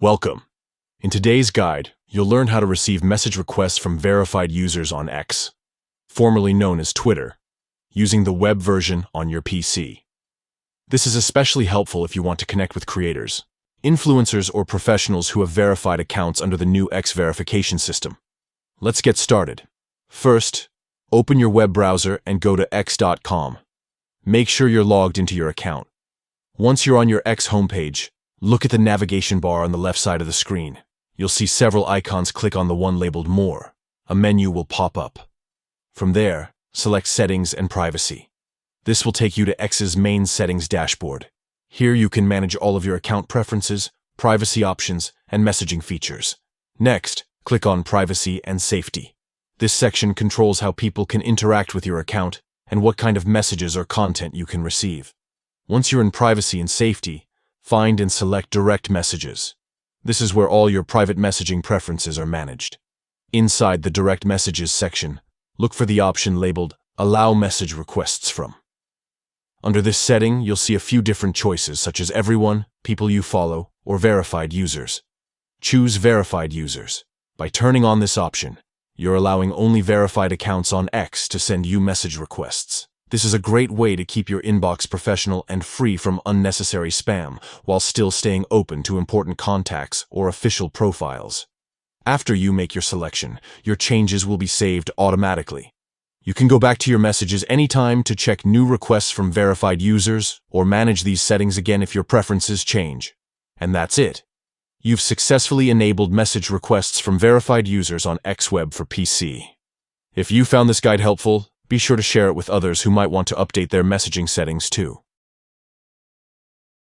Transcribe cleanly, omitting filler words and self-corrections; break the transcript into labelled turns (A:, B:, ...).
A: Welcome. In today's guide, you'll learn how to receive message requests from verified users on X, formerly known as Twitter, using the web version on your PC. This is especially helpful if you want to connect with creators, influencers, or professionals who have verified accounts under the new X verification system. Let's get started. First, open your web browser and go to x.com. Make sure you're logged into your account. Once you're on your X homepage, look at the navigation bar on the left side of the screen. You'll see several icons. Click on the one labeled More. A menu will pop up. From there, select Settings and Privacy. This will take you to X's main settings dashboard. Here you can manage all of your account preferences, privacy options, and messaging features. Next, click on Privacy and Safety. This section controls how people can interact with your account and what kind of messages or content you can receive. Once you're in Privacy and Safety, find and select Direct Messages. This is where all your private messaging preferences are managed. Inside the Direct Messages section, look for the option labeled Allow Message Requests From. Under this setting, you'll see a few different choices such as Everyone, People You Follow, or Verified Users. Choose Verified Users. By turning on this option, you're allowing only verified accounts on X to send you message requests. This is a great way to keep your inbox professional and free from unnecessary spam, while still staying open to important contacts or official profiles. After you make your selection, your changes will be saved automatically. You can go back to your messages anytime to check new requests from verified users or manage these settings again if your preferences change. And that's it. You've successfully enabled message requests from verified users on XWeb for PC. If you found this guide helpful, be sure to share it with others who might want to update their messaging settings too.